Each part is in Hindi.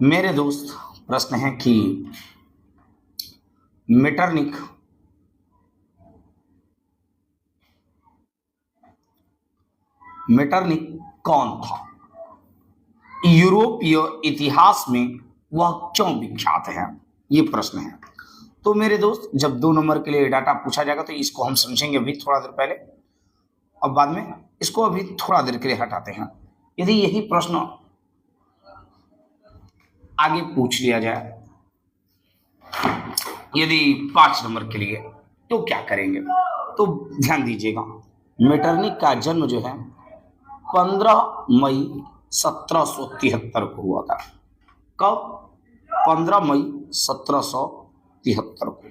मेरे दोस्त, प्रश्न है कि मेटरनिख मेटरनिख कौन था? यूरोपीय इतिहास में वह क्यों विख्यात है? ये प्रश्न है। तो मेरे दोस्त, जब 2 नंबर के लिए डाटा पूछा जाएगा तो इसको हम समझेंगे अभी थोड़ा देर पहले, और बाद में इसको अभी थोड़ा देर के लिए हटाते हैं। यदि यही प्रश्न आगे पूछ लिया जाए, यदि 5 नंबर के लिए, तो क्या करेंगे? तो ध्यान दीजिएगा, मेटरनिख का जन्म जो है 15 मई 1773 को हुआ था। कब? 15 मई 1773 को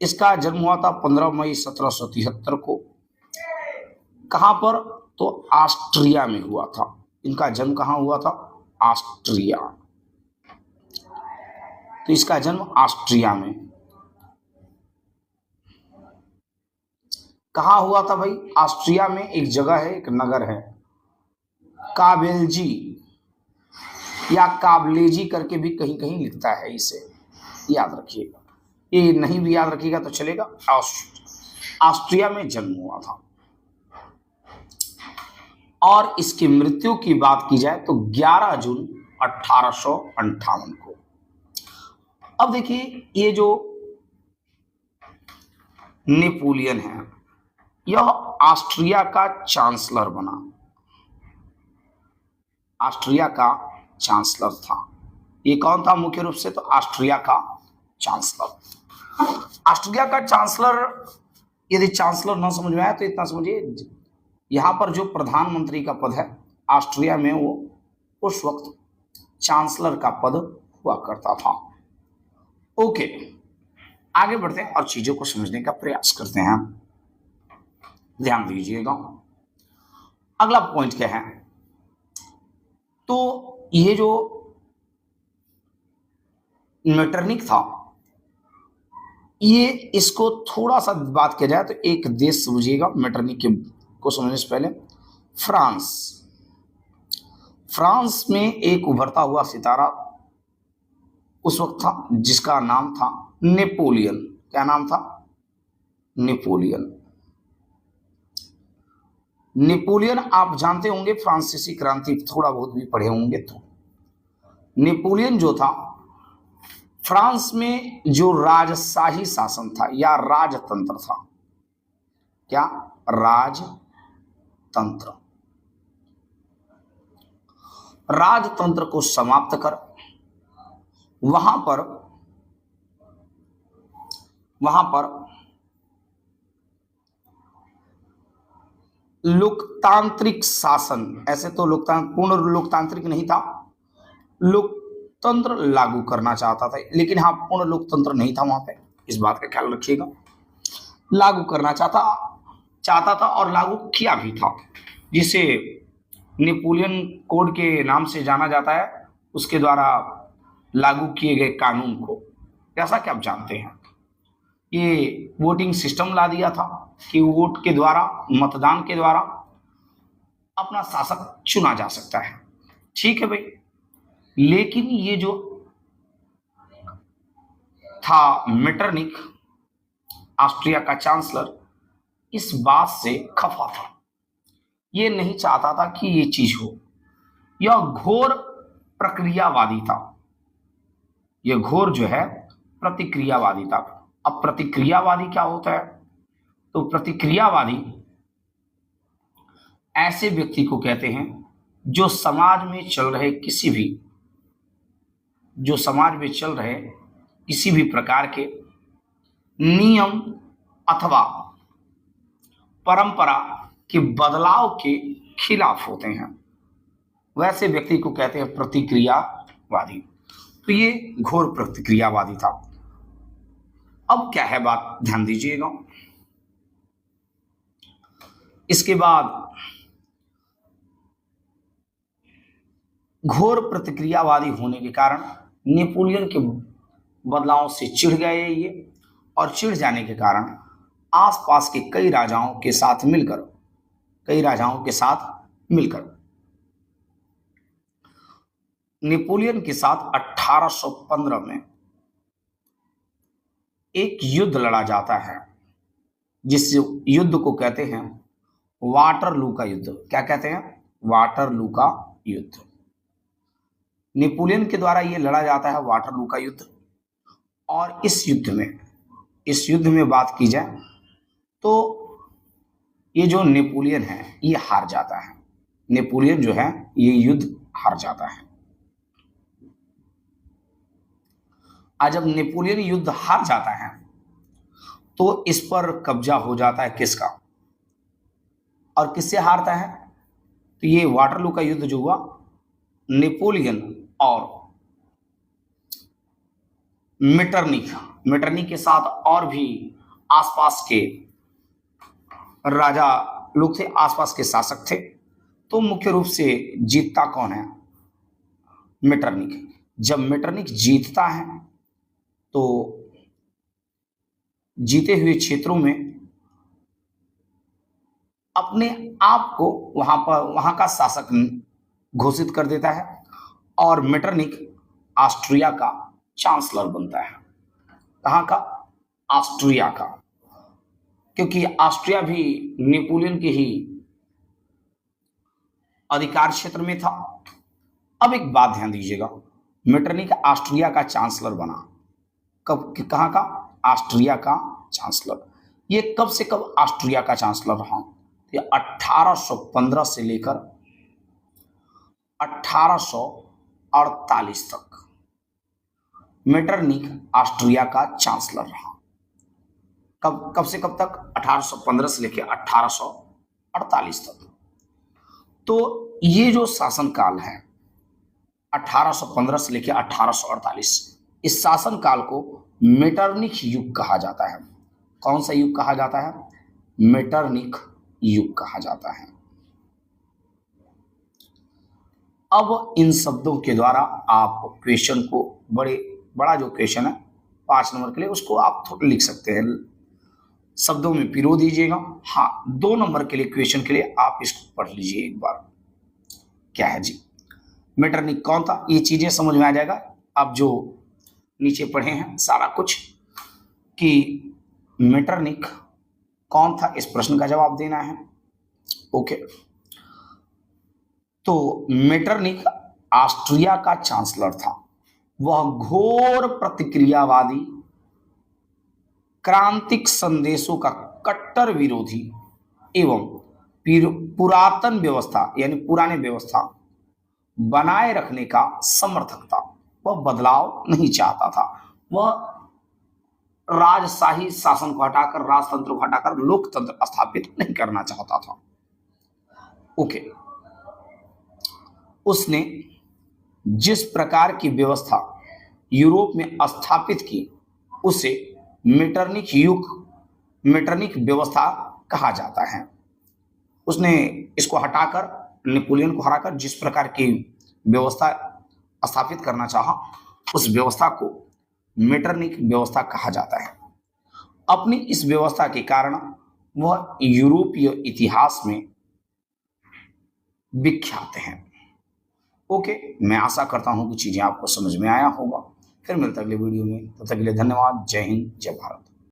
इसका जन्म हुआ था। 15 मई 1773 को कहां पर? तो ऑस्ट्रिया में हुआ था। इनका जन्म कहां हुआ था? ऑस्ट्रिया। तो इसका जन्म ऑस्ट्रिया में कहां हुआ था भाई? ऑस्ट्रिया में एक जगह है, एक नगर है, काबेल्जी या काबलेजी करके भी कहीं कहीं लिखता है, इसे याद रखिएगा। ये नहीं भी याद रखिएगा तो चलेगा। ऑस्ट्रिया में जन्म हुआ था। और इसकी मृत्यु की बात की जाए तो 11 जून 1858 को। अब देखिए, ये जो नेपोलियन है, यह ऑस्ट्रिया का चांसलर बना। ऑस्ट्रिया का चांसलर था। ये कौन था मुख्य रूप से? तो ऑस्ट्रिया का चांसलर। ऑस्ट्रिया का चांसलर, यदि चांसलर ना समझ में आए तो इतना समझिए, यहां पर जो प्रधानमंत्री का पद है ऑस्ट्रिया में, वो उस वक्त चांसलर का पद हुआ करता था। ओके, आगे बढ़ते हैं और चीजों को समझने का प्रयास करते हैं। ध्यान दीजिएगा, अगला पॉइंट क्या है? तो ये जो मेटरनिख था, ये इसको थोड़ा सा बात किया जाए तो एक देश समझिएगा मेटरनिख को समझने से पहले। फ्रांस। फ्रांस में एक उभरता हुआ सितारा उस वक्त था जिसका नाम था नेपोलियन। क्या नाम था? नेपोलियन। नेपोलियन आप जानते होंगे, फ्रांसीसी क्रांति थोड़ा बहुत भी पढ़े होंगे तो। नेपोलियन जो था, फ्रांस में जो राजशाही शासन था या राजतंत्र था, क्या? राजतंत्र। राजतंत्र को समाप्त कर वहां पर लोकतांत्रिक शासन, ऐसे तो पूर्ण लोकतांत्रिक नहीं था, लोकतंत्र लागू करना चाहता था, लेकिन हाँ, पूर्ण लोकतंत्र नहीं था वहां पे, इस बात का ख्याल रखिएगा। लागू करना चाहता था और लागू किया भी था, जिसे नेपोलियन कोड के नाम से जाना जाता है। उसके द्वारा लागू किए गए कानून को, जैसा कि आप जानते हैं, ये वोटिंग सिस्टम ला दिया था कि वोट के द्वारा, मतदान के द्वारा अपना शासक चुना जा सकता है। ठीक है भाई, लेकिन ये जो था मेटरनिख, ऑस्ट्रिया का चांसलर, इस बात से खफा था। ये नहीं चाहता था कि ये चीज हो। यह घोर प्रक्रियावादी था। यह घोर जो है प्रतिक्रियावादी था। अब प्रतिक्रियावादी क्या होता है? तो प्रतिक्रियावादी ऐसे व्यक्ति को कहते हैं जो समाज में चल रहे किसी भी प्रकार के नियम अथवा परंपरा के बदलाव के खिलाफ होते हैं। वैसे व्यक्ति को कहते हैं प्रतिक्रियावादी। तो ये घोर प्रतिक्रियावादी था। अब क्या है बात, ध्यान दीजिएगा। इसके बाद घोर प्रतिक्रियावादी होने के कारण नेपोलियन के बदलावों से चिढ़ गए ये, और चिढ़ जाने के कारण आसपास के कई राजाओं के साथ मिलकर नेपोलियन के साथ 1815 में एक युद्ध लड़ा जाता है, जिस युद्ध को कहते हैं वाटरलू का युद्ध। क्या कहते हैं? वाटरलू का युद्ध। नेपोलियन के द्वारा यह लड़ा जाता है वाटरलू का युद्ध। और इस युद्ध में बात की जाए तो ये जो नेपोलियन है ये हार जाता है। नेपोलियन जो है ये युद्ध हार जाता है। आज जब नेपोलियन युद्ध हार जाता है तो इस पर कब्जा हो जाता है किसका, और किससे हारता है? तो ये वाटरलू का युद्ध जो हुआ नेपोलियन और मेटरनिख के साथ और भी आसपास के राजा लोग थे, आसपास के शासक थे। तो मुख्य रूप से जीतता कौन है? मेटरनिख। जब मेटरनिख जीतता है तो जीते हुए क्षेत्रों में अपने आप को वहां का शासक घोषित कर देता है और मेटरनिख ऑस्ट्रिया का चांसलर बनता है। कहाँ का? ऑस्ट्रिया का, क्योंकि ऑस्ट्रिया भी नेपोलियन के ही अधिकार क्षेत्र में था। अब एक बात ध्यान दीजिएगा, मेटरनिख ऑस्ट्रिया का चांसलर बना। कब? कहाँ का? ऑस्ट्रिया का चांसलर। ये कब से कब ऑस्ट्रिया का चांसलर रहा? ये 1815 से लेकर 1848 तक मेटरनिख ऑस्ट्रिया का चांसलर रहा। कब से कब तक? 1815 से लेकर 1848 तक। तो ये जो शासनकाल है 1815 से लेकर 1848, इस शासनकाल को मेटरनिख युग कहा जाता है। कौन सा युग कहा जाता है? मेटरनिख युग कहा जाता है। अब इन शब्दों के द्वारा आप क्वेश्चन को बड़ा जो क्वेश्चन है 5 नंबर के लिए, उसको आप थोड़ा लिख सकते हैं, शब्दों में पिरो दीजिएगा। हाँ, 2 नंबर के लिए क्वेश्चन के लिए आप इसको पढ़ लीजिए एक बार। क्या है जी? मेटरनिख कौन था? ये चीजें समझ में आ जाएगा। आप जो नीचे पढ़े हैं सारा कुछ कि मेटरनिख कौन था, इस प्रश्न का जवाब देना है। ओके, तो मेटरनिख ऑस्ट्रिया का चांसलर था। वह घोर प्रतिक्रियावादी, क्रांतिक संदेशों का कट्टर विरोधी एवं पुरातन व्यवस्था यानी पुराने व्यवस्था बनाए रखने का समर्थक था। वह बदलाव नहीं चाहता था। वह राजशाही शासन को हटाकर, राजतंत्र को हटाकर लोकतंत्र स्थापित नहीं करना चाहता था। ओके, उसने जिस प्रकार की व्यवस्था यूरोप में स्थापित की उसे मेटरनिख व्यवस्था कहा जाता है। उसने इसको हटाकर, नेपोलियन को हराकर जिस प्रकार की व्यवस्था स्थापित करना चाहा, उस व्यवस्था को मेटरनिख व्यवस्था कहा जाता है। अपनी इस व्यवस्था के कारण वह यूरोपीय इतिहास में विख्यात हैं। ओके, मैं आशा करता हूं कि चीजें आपको समझ में आया होगा। फिर मिलता है अगले वीडियो में, तब तक के लिए धन्यवाद। जय हिंद, जय भारत।